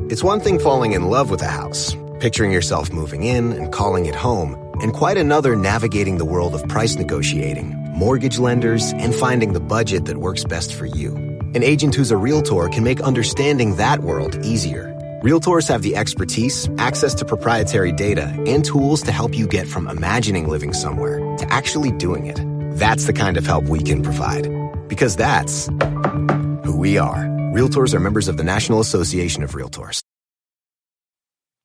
It's one thing falling in love with a house, picturing yourself moving in and calling it home, and quite another navigating the world of price negotiating, mortgage lenders, and finding the budget that works best for you. An agent who's a Realtor can make understanding that world easier. Realtors have the expertise, access to proprietary data, and tools to help you get from imagining living somewhere to actually doing it. That's the kind of help we can provide. Because that's who we are. Realtors are members of the National Association of Realtors.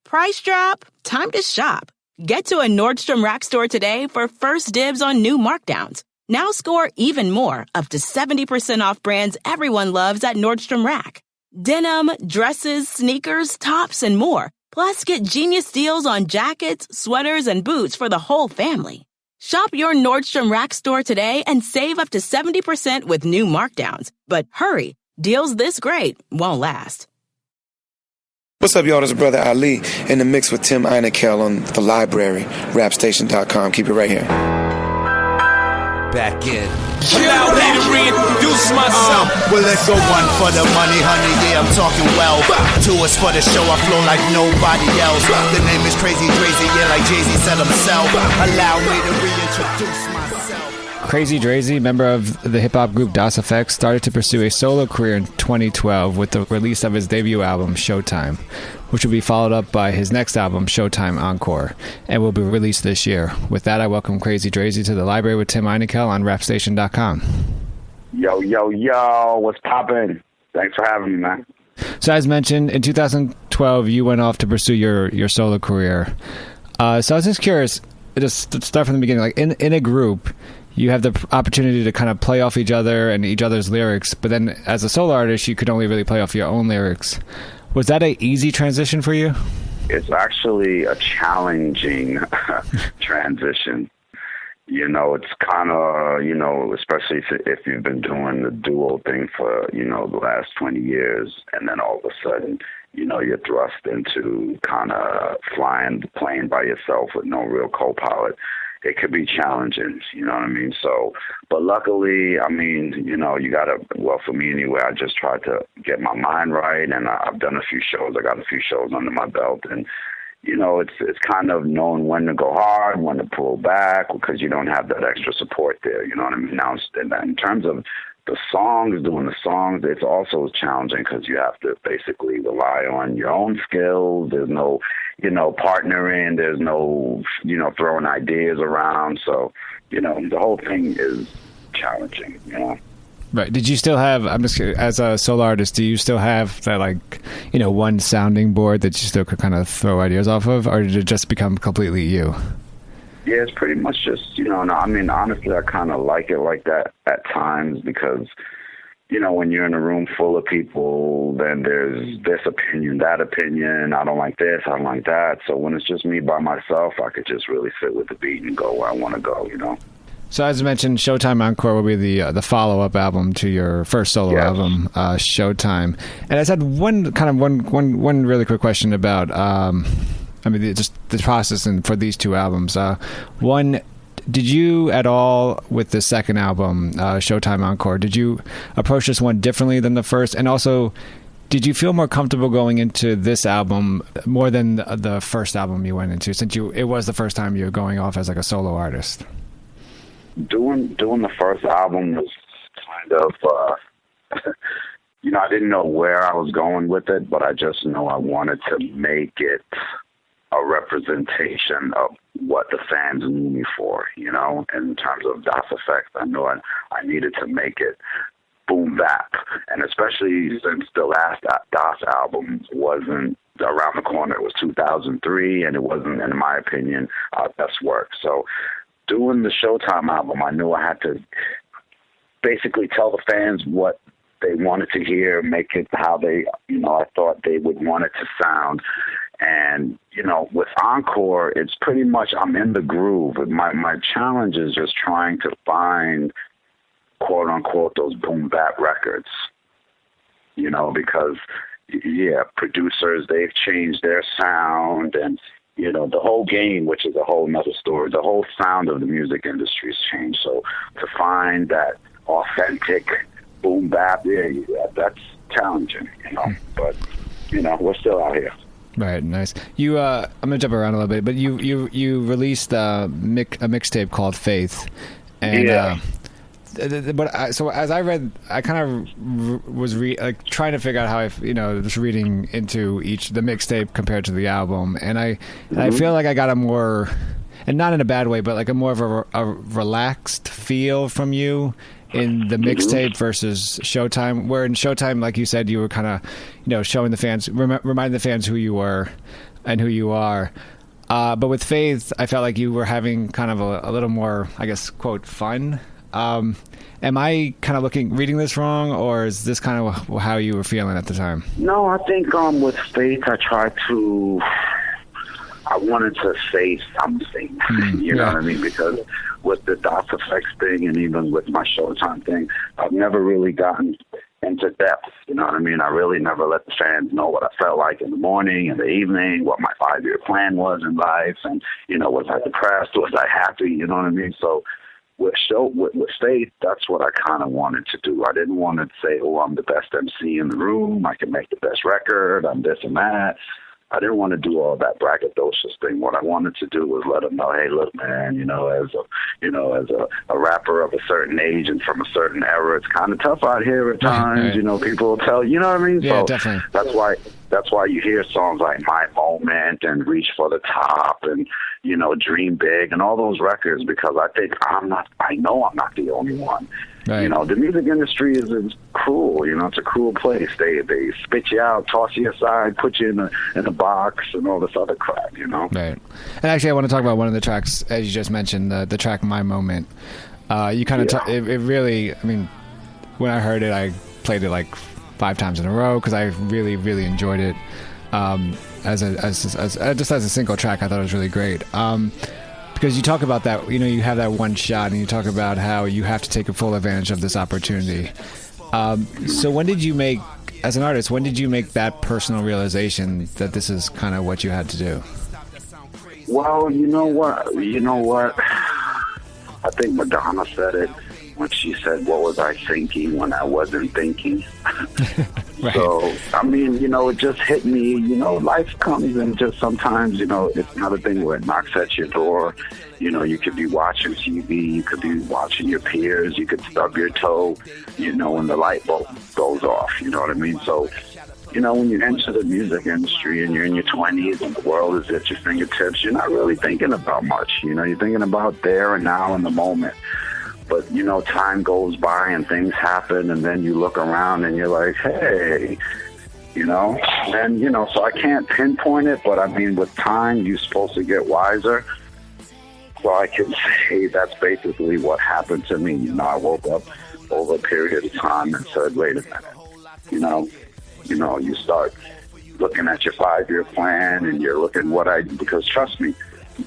Price drop? Time to shop. Get to a Nordstrom Rack store today for first dibs on new markdowns. Now score even more, up to 70% off brands everyone loves at Nordstrom Rack. Denim, dresses, sneakers, tops, and more. Plus, get genius deals on jackets, sweaters, and boots for the whole family. Shop your Nordstrom Rack store today and save up to 70% with new markdowns. But hurry, deals this great won't last. What's up, y'all? This is Brother Ali in the mix with Tim Einekel on The Library, rapstation.com. Keep it right here. Back in. Allow me to reintroduce myself. Well, let's go one for the money, honey. Yeah, I'm talking well. Two is for the show. I flow like nobody else. The name is Krazy, yeah, like Jay-Z said himself. Allow me to reintroduce myself. Krazy Drayz, member of the hip-hop group Das EFX, started to pursue a solo career in 2012 with the release of his debut album, Showtime, which will be followed up by his next album, Showtime Encore, and will be released this year. With that, I welcome Krazy Drayz to the library with Tim Einekel on rapstation.com. Yo, what's poppin'? Thanks for having me, man. So as mentioned, in 2012, you went off to pursue your solo career. So I was just curious, just to start from the beginning, like in a group, you have the opportunity to kind of play off each other and each other's lyrics, but then as a solo artist, you could only really play off your own lyrics. Was that an easy transition for you? It's actually a challenging transition. You know, it's kind of, you know, especially if you've been doing the duo thing for, you know, the last 20 years, and then all of a sudden, you know, you're thrust into kind of flying the plane by yourself with no real co-pilot. It could be challenging, you know what I mean? So, but luckily, I mean, you know, you got to, well, for me anyway, I just tried to get my mind right, and I've done a few shows. I got a few shows under my belt, and, you know, it's kind of knowing when to go hard, when to pull back, because you don't have that extra support there, you know what I mean? Now, in terms of the songs, doing the songs, it's also challenging because you have to basically rely on your own skills. There's no, you know, partnering. There's no, you know, throwing ideas around. So, you know, the whole thing is challenging, you know. Right. Did you still have, I'm just curious, as a solo artist, do you still have that, like, you know, one sounding board that you still could kind of throw ideas off of, or did it just become completely you? Yeah, it's pretty much just, you know, no, I mean, honestly, I kind of like it like that at times because, you know, when you're in a room full of people, then there's this opinion, that opinion, I don't like this, I don't like that. So when it's just me by myself, I could just really sit with the beat and go where I want to go, you know. So as mentioned, Showtime Encore will be the follow-up album to your first solo album, Showtime. And I just had one really quick question about, I mean, just the process and for these two albums. One, did you at all with the second album, Showtime Encore, did you approach this one differently than the first? And also, did you feel more comfortable going into this album more than the first album you went into, since it was the first time you were going off as like a solo artist? Doing the first album was kind of, you know, I didn't know where I was going with it, but I just know I wanted to make it a representation of what the fans knew me for, you know, in terms of Das EFX. I know I needed to make it boom bap, and especially since the last Das album wasn't around the corner. It was 2003, and it wasn't, in my opinion, our best work. So doing the Showtime album, I knew I had to basically tell the fans what they wanted to hear, make it how they, you know, I thought they would want it to sound. And, you know, with Encore, it's pretty much I'm in the groove. My challenge is just trying to find, quote unquote, those boom bap records, you know, because, yeah, producers, they've changed their sound, and, you know, the whole game, which is a whole nother story, the whole sound of the music industry has changed. So to find that authentic boom bap, yeah, that's challenging, you know, but we're still out here. Right, nice. You, I'm gonna jump around a little bit, but you released a mixtape called Faith, and so as I read, I kind of was trying to figure out how just reading into the mixtape compared to the album, and I feel like I got a more, and not in a bad way, but like a more of a relaxed feel from you in the mixtape versus Showtime, where in Showtime, like you said, you were kind of, showing the fans, reminding the fans who you were and who you are. But with Faith, I felt like you were having kind of a little more, I guess, quote, fun. Am I kind of reading this wrong, or is this kind of how you were feeling at the time? No, I think with Faith, I wanted to say something, you know what I mean? Because with the Dots Effects thing and even with my Showtime thing, I've never really gotten into depth, you know what I mean? I really never let the fans know what I felt like in the morning, in the evening, what my 5-year plan was in life, and, was I depressed, was I happy, you know what I mean? So with Faith, that's what I kind of wanted to do. I didn't want to say, I'm the best MC in the room, I can make the best record, I'm this and that. I didn't want to do all that braggadocious thing. What I wanted to do was let them know, hey, look, man, as a rapper of a certain age and from a certain era, it's kind of tough out here at times. Right. People will tell you know what I mean. Yeah, so definitely. That's why you hear songs like My Moment and Reach for the Top and Dream Big and all those records, because I know I'm not the only one. Right. The music industry is cruel. It's a cruel place. They spit you out, toss you aside, put you in a box, and all this other crap. Right. And actually, I want to talk about one of the tracks, as you just mentioned, the track "My Moment." You kind of it really. I mean, when I heard it, I played it like 5 times in a row because I really, really enjoyed it. As a single track, I thought it was really great. Because you talk about that, you have that one shot, and you talk about how you have to take a full advantage of this opportunity. So when did you make, as an artist, that personal realization that this is kind of what you had to do? Well, you know what? I think Madonna said it when she said, what was I thinking when I wasn't thinking? Right. So, I mean, it just hit me, life comes and just sometimes, it's another thing where it knocks at your door. You could be watching TV, you could be watching your peers, you could stub your toe, when the light bulb goes off, you know what I mean? So, when you enter the music industry and you're in your 20s and the world is at your fingertips, you're not really thinking about much. You're thinking about there and now in the moment. But, time goes by and things happen, and then you look around and you're like, hey, and, so I can't pinpoint it, but I mean, with time, you're supposed to get wiser. So I can say that's basically what happened to me. I woke up over a period of time and said, wait a minute, you start looking at your 5-year plan and you're looking because trust me,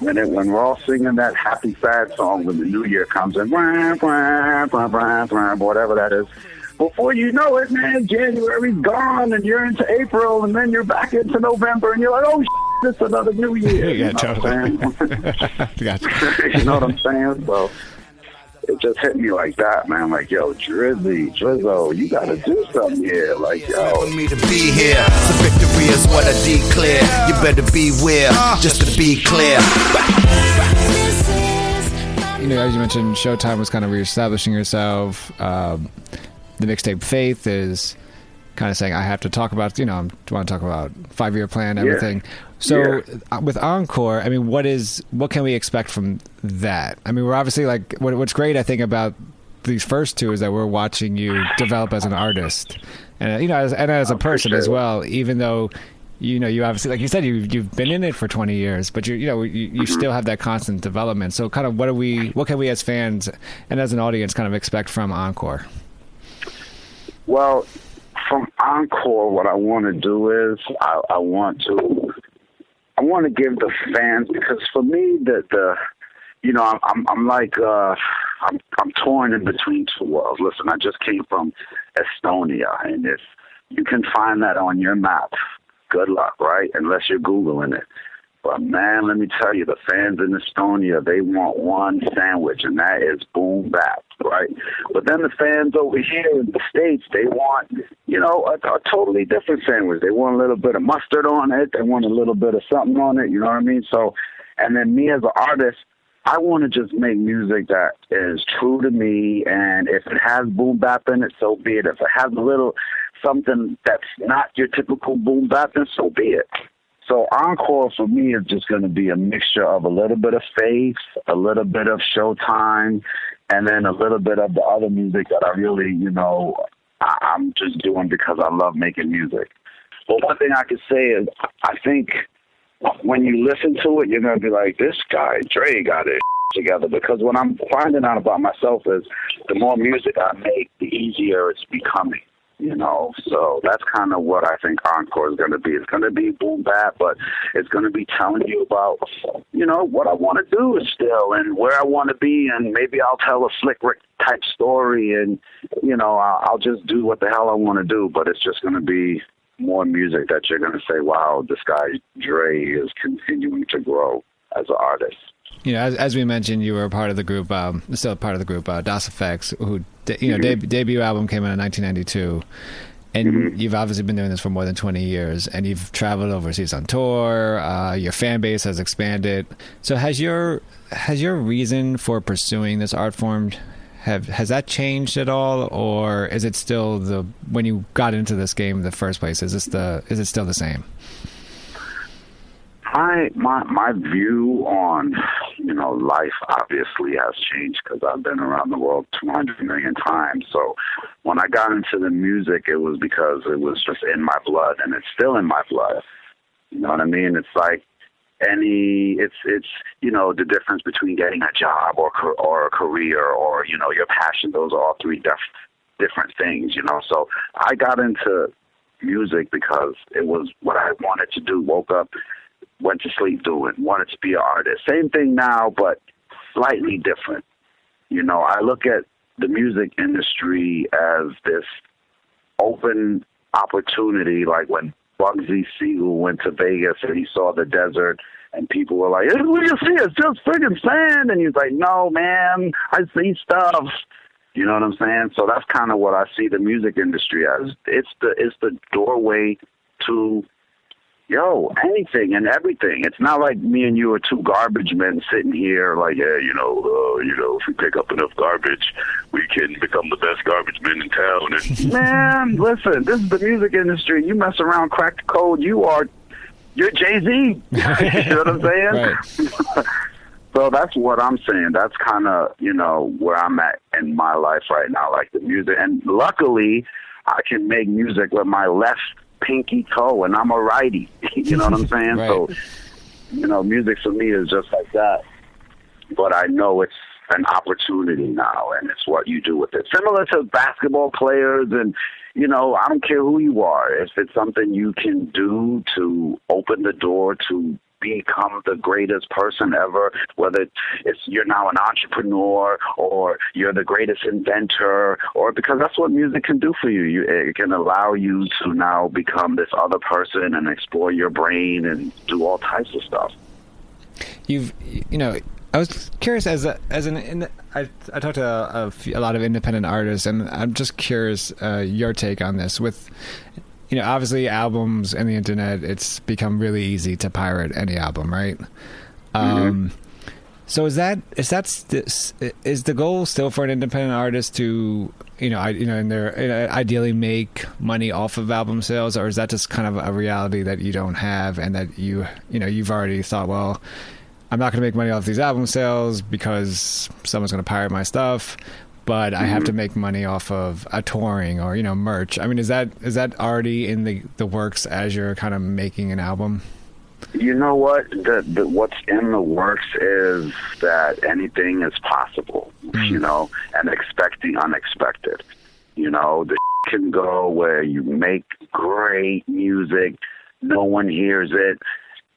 when we're all singing that happy, sad song when the new year comes in, whatever that is, before you know it, man, January's gone and you're into April and then you're back into November and you're like, oh, it's another new year. Yeah, totally. Gotcha. You know what I'm saying? So it just hit me like that, man. Like, yo, Drizzo, you got to do something here. Like, yo. For me to be here, the victory is what I declare. You better beware, just to be clear. As you mentioned, Showtime was kind of reestablishing yourself. The mixtape Faith is kind of saying, I have to talk about, I want to talk about 5-year plan, everything. Yeah. So with Encore, I mean, what can we expect from that? I mean, we're obviously like, what's great, I think, about these first two is that we're watching you develop as an artist and, as a person as well, even though, you obviously, like you said, you've been in it for 20 years, but you still have that constant development. So kind of what can we as fans and as an audience kind of expect from Encore? Well, from Encore, what I want to do is I want to give the fans, because for me I'm torn in between two worlds. Listen, I just came from Estonia, and if you can find that on your map, good luck, right? Unless you're Googling it. But man, let me tell you, the fans in Estonia, they want one sandwich, and that is boom bap, right? But then the fans over here in the States, they want, you know, a totally different sandwich. They want a little bit of mustard on it. They want a little bit of something on it, you know what I mean? So, and then me as an artist, I want to just make music that is true to me, and if it has boom bap in it, so be it. If it has a little something that's not your typical boom bap, then so be it. So Encore for me is just going to be a mixture of a little bit of Faith, a little bit of Showtime, and then a little bit of the other music that I really, you know, I'm just doing because I love making music. But one thing I could say is I think when you listen to it, you're going to be like, this guy, Dre, got it together. Because what I'm finding out about myself is the more music I make, the easier it's becoming. You know, so that's kind of what I think Encore is going to be. It's going to be boom bap, but it's going to be telling you about, you know, what I want to do still and where I want to be, and maybe I'll tell a Slick Rick type story, and, you know, I'll just do what the hell I want to do, but it's just going to be more music that you're going to say, wow, this guy Dre is continuing to grow as an artist. You know, as we mentioned, you were part of the group, still part of the group, Das EFX, who, you know, debut album came out in 1992, and you've obviously been doing this for more than 20 years, and you've traveled overseas on tour. Your fan base has expanded. So has your reason for pursuing this art form, has that changed at all, or is it still when you got into this game in the first place? Is it still the same? My view on, you know, life obviously has changed because I've been around the world 200 million times. So when I got into the music, it was because it was just in my blood, and it's still in my blood. You know what I mean? It's like it's you know, the difference between getting a job or a career or, you know, your passion. Those are all three different things, you know. So I got into music because it was what I wanted to do. Woke up, went to sleep doing, wanted to be an artist. Same thing now, but slightly different. You know, I look at the music industry as this open opportunity, like when Bugsy Siegel went to Vegas and he saw the desert and people were like, what do you see? It's just friggin' sand. And he's like, no, man, I see stuff. You know what I'm saying? So that's kind of what I see the music industry as. It's the doorway to, anything and everything. It's not like me and you are two garbage men sitting here like, yeah, if we pick up enough garbage, we can become the best garbage men in town. And man, listen, this is the music industry. You mess around, crack the code, you're Jay-Z. You know what I'm saying? Right. So that's what I'm saying. That's kind of, where I'm at in my life right now, like the music. And luckily, I can make music with my left pinky toe, and I'm a righty. You know what I'm saying? Right. So, music for me is just like that. But I know it's an opportunity now, and it's what you do with it. Similar to basketball players, and, I don't care who you are. If it's something you can do to open the door to become the greatest person ever, whether it's you're now an entrepreneur or you're the greatest inventor, or because that's what music can do for you. It can allow you to now become this other person and explore your brain and do all types of stuff. I was curious I talked to a lot of independent artists, and I'm just curious your take on this. With obviously albums and the internet, it's become really easy to pirate any album, right? So is the goal still for an independent artist to ideally make money off of album sales, or is that just kind of a reality that you don't have, and that you've already thought, well, I'm not going to make money off these album sales because someone's going to pirate my stuff, but I have to make money off of a touring or, merch. I mean, is that already in the works as you're kind of making an album? You know what? What's in the works is that anything is possible, and expecting unexpected. The can go where you make great music, no one hears it,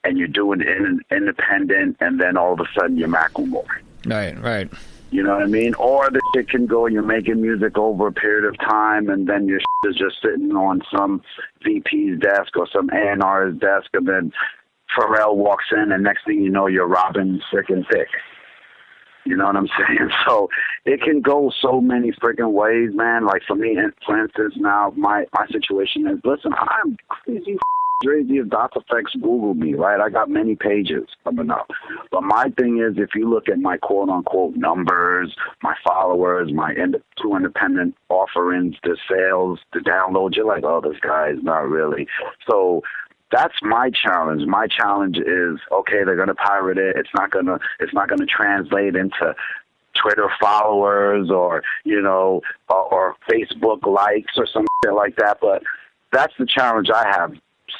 and you're doing it independent, and then all of a sudden you're Macklemore. Right. You know what I mean? Or the shit can go and you're making music over a period of time, and then your shit is just sitting on some VP's desk or some A&R's desk, and then Pharrell walks in, and next thing you know, you're Robin freaking Thicke. You know what I'm saying? So it can go so many freaking ways, man. Like for me, for instance, now my situation is, listen, I'm crazy Drayz. If Dot Effects Google me, right? I got many pages coming up. But my thing is, if you look at my quote-unquote numbers, my followers, my two independent offerings, the sales, the downloads, you're like, oh, this guy is not really. So that's my challenge. My challenge is, okay, they're going to pirate it. It's not going to translate into Twitter followers or, you know, or Facebook likes or something like that. But that's the challenge I have.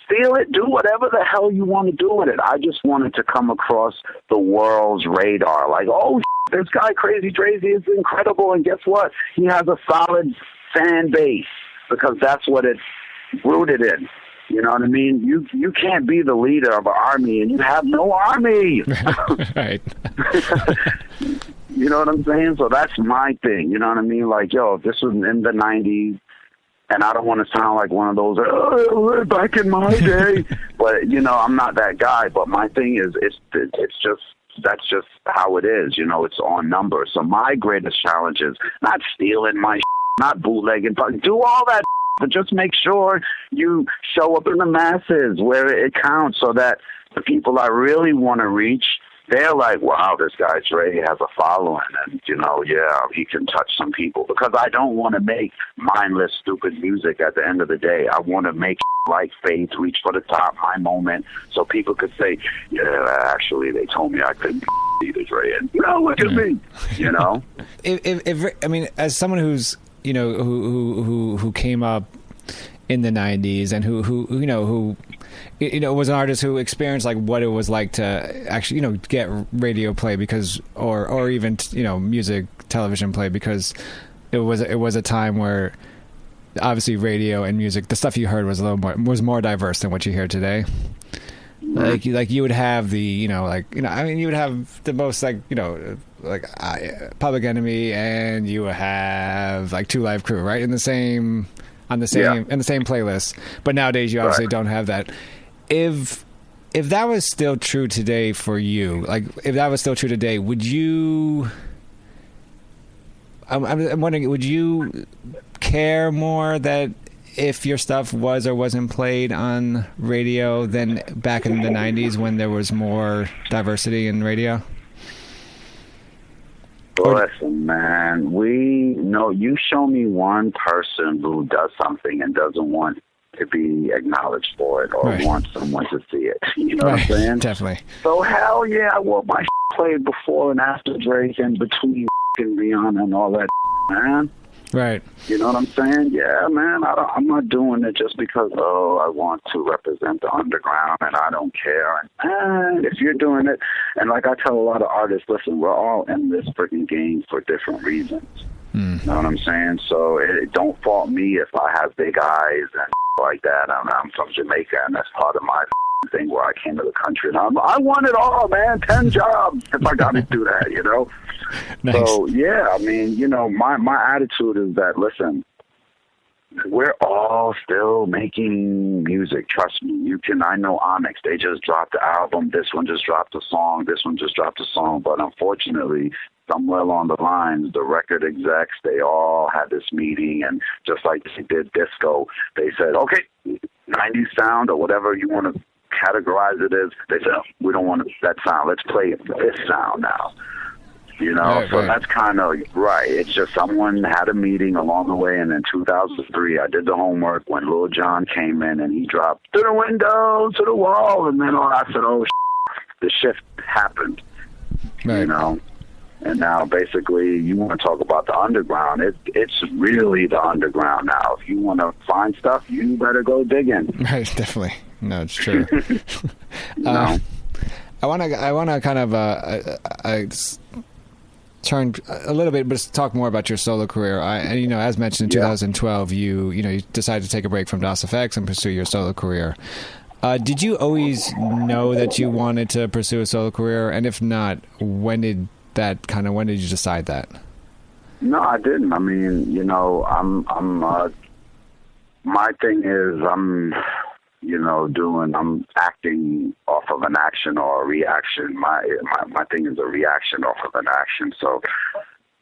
Steal it, do whatever the hell you want to do with it. I just wanted to come across the world's radar. Like, oh, this guy Krazy Drayz is incredible, and guess what? He has a solid fan base because that's what it's rooted in. You know what I mean? You can't be the leader of an army and you have no army. Right. You know what I'm saying? So that's my thing. You know what I mean? Like, yo, if this was in the 90s, and I don't want to sound like one of those, back in my day. But, you know, I'm not that guy. But my thing is, that's just how it is. You know, it's on numbers. So my greatest challenge is not stealing my not bootlegging, but do all that, but just make sure you show up in the masses where it counts so that the people I really want to reach, they're like, wow, this guy Dre has a following, and, you know, yeah, he can touch some people. Because I don't want to make mindless, stupid music at the end of the day. I want to make like Faith, Reach for the Top, My Moment, so people could say, yeah, actually, they told me I couldn't be the Dre, and, you know, look at me, you know? If I mean, as someone who's, you know, who came up in the 90s and who was an artist who experienced like what it was like to actually, you know, get radio play because or even, you know, music, television play, because it was a time where obviously radio and music, the stuff you heard was more diverse than what you hear today. Like you would have the, you know, like, you know, I mean, you would have the most, like, you know, like Public Enemy, and you would have like Two Live Crew, right, in the same playlist. But nowadays you obviously don't have that. If that was still true today for you, like if that was still true today, would you? I'm wondering, would you care more that if your stuff was or wasn't played on radio than back in the 90s when there was more diversity in radio? Listen, man, you show me one person who does something and doesn't want to be acknowledged for it or want someone to see it. You know what I'm saying? Definitely. So hell yeah, I want my played before and after Drake and between and Rihanna and all that, man. Right. You know what I'm saying? Yeah, man, I'm not doing it just because, I want to represent the underground and I don't care. And if you're doing it, and like I tell a lot of artists, listen, we're all in this freaking game for different reasons. You know what I'm saying? So don't fault me if I have big eyes and like that. I'm from Jamaica, and that's part of my thing where I came to the country. And I want it all, man. 10 jobs if I got to do that, you know? Nice. So, yeah, I mean, you know, my attitude is that, listen, we're all still making music. Trust me. I know Onyx, they just dropped the album. This one just dropped a song. This one just dropped a song. But unfortunately, somewhere along the lines, the record execs, they all had this meeting, and just like they did disco, they said, okay, 90s sound or whatever you want to categorize it as, they said, we don't want that sound. Let's play this sound now. You know, that's kind of right. It's just someone had a meeting along the way, and in 2003, I did the homework when Lil Jon came in and he dropped to the window, to the wall, and then I said, the shift happened, you know. And now, basically, you want to talk about the underground. It's really the underground now. If you want to find stuff, you better go digging. Right, definitely. No, it's true. No. I want to kind of turn a little bit, but talk more about your solo career. And you know, as mentioned in 2012, you decided to take a break from DOS FX and pursue your solo career. Did you always know that you wanted to pursue a solo career? And if not, when did you decide that? No, I didn't. I mean, you know, my thing is I'm acting off of an action or a reaction. My thing is a reaction off of an action. So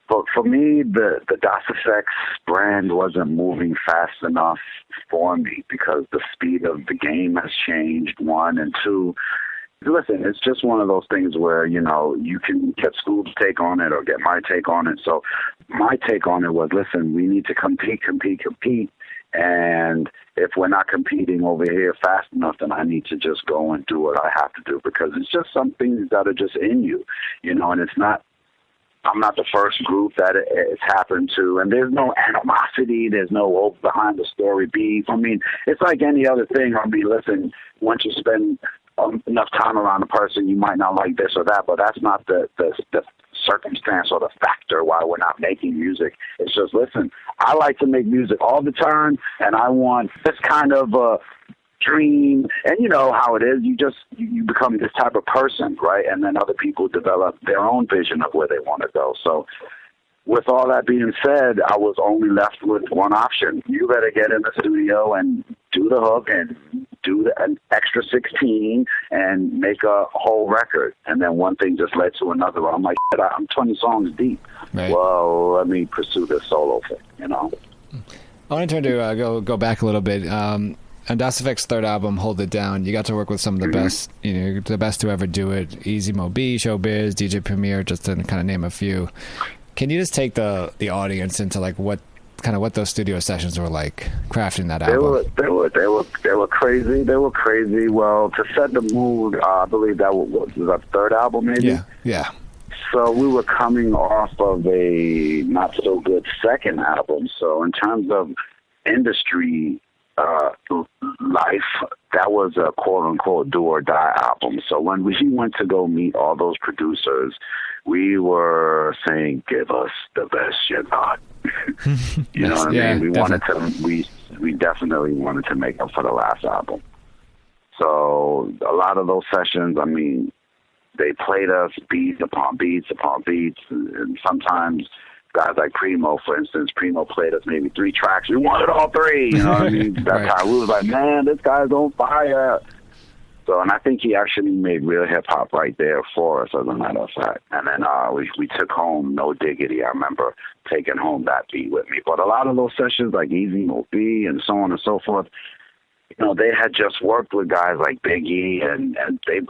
for me, the Das Effects brand wasn't moving fast enough for me because the speed of the game has changed, one, and two. Listen, it's just one of those things where, you can get Scoob's take on it or get my take on it. So my take on it was, listen, we need to compete. And if we're not competing over here fast enough, then I need to just go and do what I have to do because it's just some things that are just in you, and it's not, I'm not the first group that it's happened to. And there's no animosity. There's no behind the story beef. I mean, it's like any other thing. I mean, listen, once you spend enough time around a person, you might not like this or that, but that's not the circumstance or the factor why we're not making music. It's just, listen, I like to make music all the time, and I want this kind of dream, and you know how it is. You become this type of person, right? And then other people develop their own vision of where they want to go. So with all that being said, I was only left with one option. You better get in the studio and do the hook and do an extra 16 and make a whole record. And then one thing just led to another. I'm like, I'm 20 songs deep. Right. Well, let me pursue this solo thing, I want to turn to go back a little bit. On Das Effect's third album, Hold It Down, you got to work with some of the best, the best to ever do it. Easy Mo B, Showbiz, DJ Premier, just to kind of name a few. Can you just take the audience into like what those studio sessions were like crafting that album? They were crazy. They were crazy. Well, to set the mood, I believe that was our third album, maybe. Yeah. So we were coming off of a not so good second album. So in terms of industry life, that was a quote unquote do or die album. So when we went to go meet all those producers, we were saying, give us the best you got. You know what I mean? We definitely wanted to make up for the last album. So a lot of those sessions, I mean, they played us beats upon beats upon beats, and sometimes guys like Primo, for instance, played us maybe 3 tracks. We wanted all 3. You know what I mean? That's how we was like, man, this guy's on fire. So, and I think he actually made real hip hop right there for us, as a matter of fact. And then we took home No Diggity. I remember taking home that beat with me. But a lot of those sessions, like Easy Mo B and so on and so forth, they had just worked with guys like Biggie, and they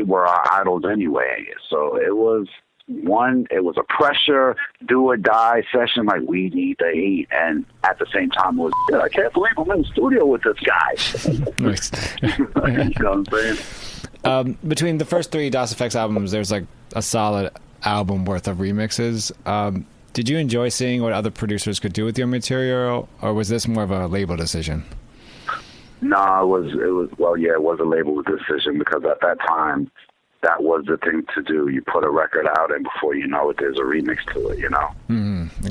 were our idols anyway. So it was a pressure do or die session, like we need to eat, and at the same time was, I can't believe I'm in the studio with this guy. Nice. You know what I'm saying? Between the first 3 Das Effects albums, there's like a solid album worth of remixes. Did you enjoy seeing what other producers could do with your material, or was this more of a label decision? No, it was a label decision, because at that time, that was the thing to do. You put a record out, and before you know it, there's a remix to it, I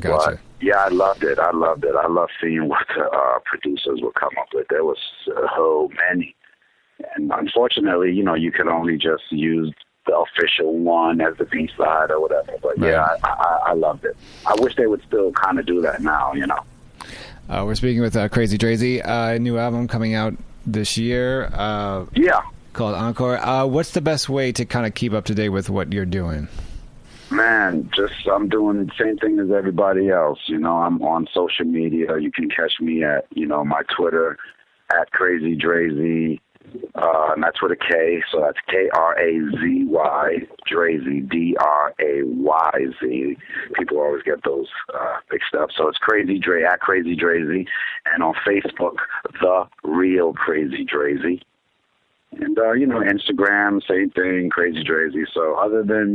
gotcha. But, yeah, I loved it. I loved seeing what the producers would come up with. There was so many. And unfortunately, you could only just use the official one as the B-side or whatever. But, yeah, I loved it. I wish they would still kind of do that now, We're speaking with Krazy Drayz, a new album coming out this year. Called Encore. What's the best way to kind of keep up to date with what you're doing? Man, I'm doing the same thing as everybody else. I'm on social media. You can catch me at, my Twitter, at Krazy Drayz, and that's with a K, so that's Krazy, Drayz, Drayz. People always get those mixed up. So it's Krazy Dray, at Krazy Drayz, and on Facebook, The Real Krazy Drayz. And, Instagram, same thing, Krazy Drayz. So other than,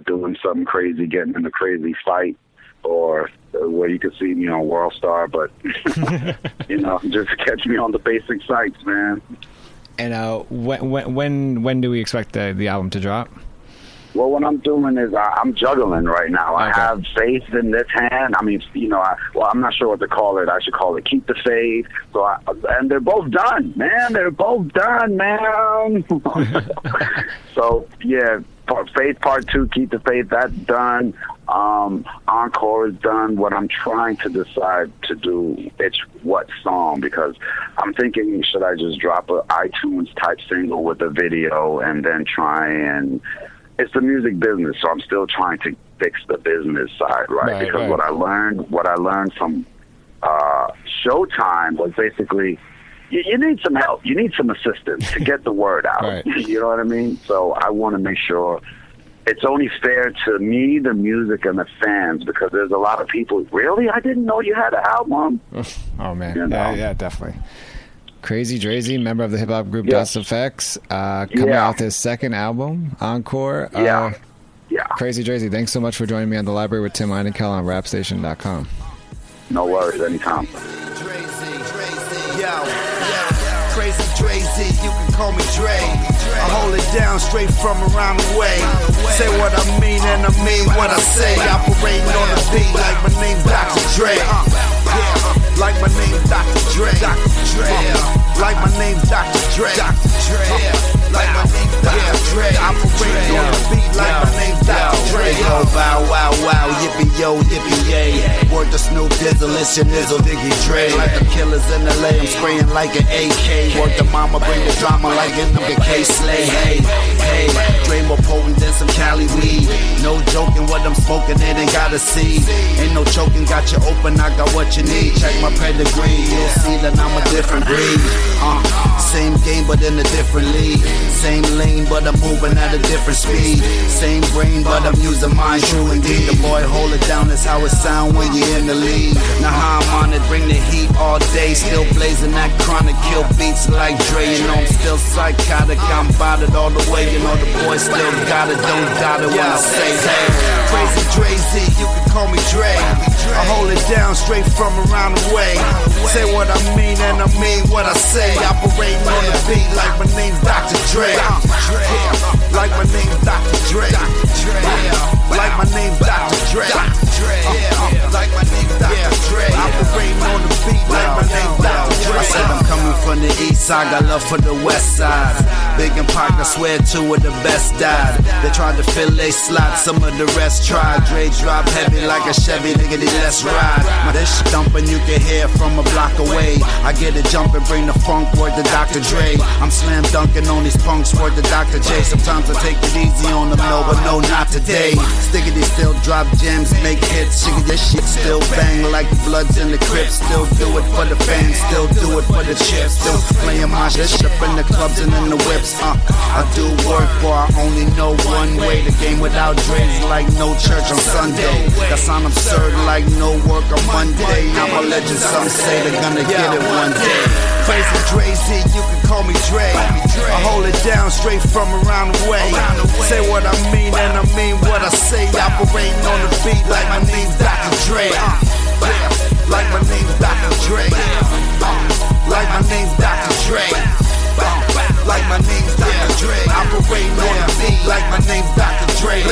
doing something crazy, getting in a crazy fight, or where you can see me on World Star, but, just catch me on the basic sites, man. And when do we expect the album to drop? Well, what I'm doing is I'm juggling right now. Okay. I have faith in this hand. I mean, I'm not sure what to call it. I should call it Keep the Faith. And they're both done, man. They're both done, man. So, yeah, Faith Part 2, Keep the Faith, that's done. Encore is done. What I'm trying to decide to do, it's what song, because I'm thinking, should I just drop a iTunes type single with a video and then try and, it's the music business, so I'm still trying to fix the business side, right? Because what I learned from Showtime was basically, you need some help. You need some assistance to get the word out. Right. You know what I mean? So I want to make sure it's only fair to me, the music, and the fans, because there's a lot of people, really? I didn't know you had an album? Oh, man. You know? Yeah, definitely. Krazy Drayz, member of the hip-hop group Das Effects, coming out with his second album, Encore. Yeah. Krazy Drayz, thanks so much for joining me on The Library with Tim Einenkel on rapstation.com. No worries, anytime. Krazy Drayz, you can call me Dre. I hold it down straight from around the way. Say what I mean and I mean what I say. Operating on the beat like my name's Dr. Dre. Like my name's Dr. Dre. Like my name's Dr. Dre. Like my name's Dr. Dre. Operating on the beat like my name's Dr. Dre. Yo, bow, wow, wow, yippee yo, yippee yay. Word to Snoop Dizzle, it's your nizzle, Diggy Dre. Like the killers in LA, I'm spraying like an AK. Work the mama, bring the drama like an MK Slay. Hey, hey, Dre more potent than some Cali weed. No joking, what I'm smoking, it ain't gotta see. Ain't no choking, got you open, I got what you need. Check my pedigree, you'll see that I'm a different breed. Same game, but in a different league. Same lane, but I'm moving at a different speed. Same brain, but I'm using mine, true indeed. The boy, hold it down, that's how it sound when you're in the lead. Now how I'm on it, bring the heat all day. Still blazing that chronic, kill beats like Dre. You know I'm still psychotic, I'm about it all the way. You know the boy still got it, don't doubt it when I say, hey, Krazy Drayz, you can call me Dre. I hold it down straight from around the way. Say what I mean and I mean what I say. Operating on the beat like my name's Dr. Dre. Like my name's Dr. Dre. Like my name's Dr. Dre. Like my name's Dr. Dre. Operating on the beat like my name's Dr. Dre. I said I'm coming from the east side, got love for the west side. Big and Pac, I swear two of the best died. They tried to fill they slot, some of the rest tried. Dre drop heavy like a Chevy, nigga, let's ride. This shit thumping, you can hear from a block away. I get it jumping, bring the funk word to Dr. Dre. I'm slam dunking on these punks word to Dr. J. Sometimes I take it easy on them, no, but no, not today. Stickity still drop gems, make hits. Shiggy, this shit still bang like the Bloods in the Crips. Still do it for the fans, still do it for the chips. Still playing my shit up in the clubs and in the whips. I do work, boy, I only know one way. The game without Drayz like no church on Sunday. That sound absurd like no work on Monday. I'm a legend, some say they're gonna get it one day. Krazy Drayz, you can call me Dre. I hold it down straight from around the way. Say what I mean and I mean what I say. Operating on the beat like my name's Dr. Dre. Like my name's Dr. Dre. Like my name's Dr. Dre. Like my name's Dr. Dre. Operating on the beat like my name's Dr. Dre.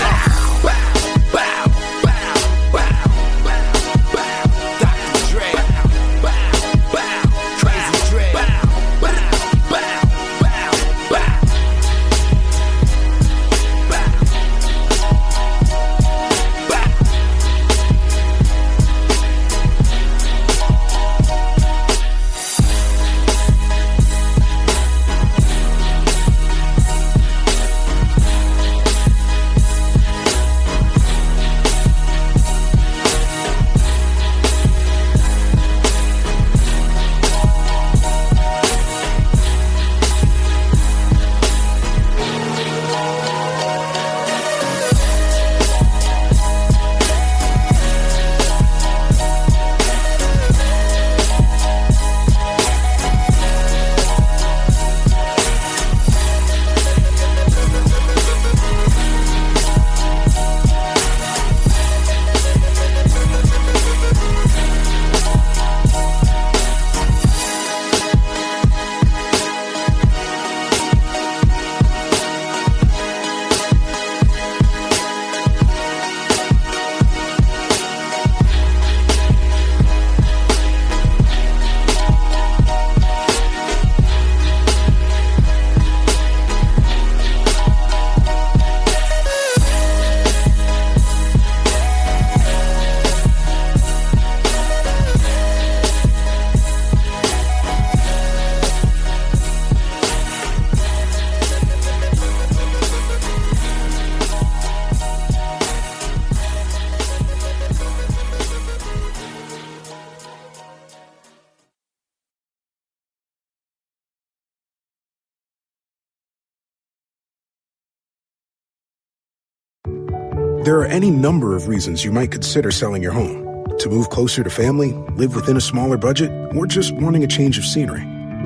There are any number of reasons you might consider selling your home. To move closer to family, live within a smaller budget, or just wanting a change of scenery.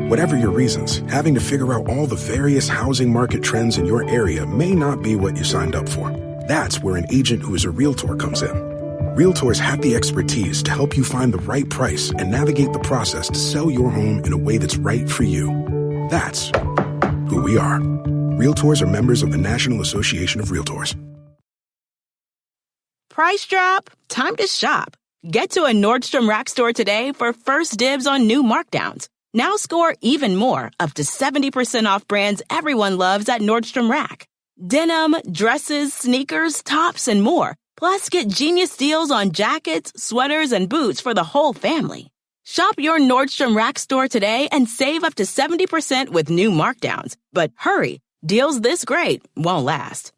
Whatever your reasons, having to figure out all the various housing market trends in your area may not be what you signed up for. That's where an agent who is a realtor comes in. Realtors have the expertise to help you find the right price and navigate the process to sell your home in a way that's right for you. That's who we are. Realtors are members of the National Association of Realtors. Price drop? Time to shop. Get to a Nordstrom Rack store today for first dibs on new markdowns. Now score even more, up to 70% off brands everyone loves at Nordstrom Rack. Denim, dresses, sneakers, tops, and more. Plus, get genius deals on jackets, sweaters, and boots for the whole family. Shop your Nordstrom Rack store today and save up to 70% with new markdowns. But hurry, deals this great won't last.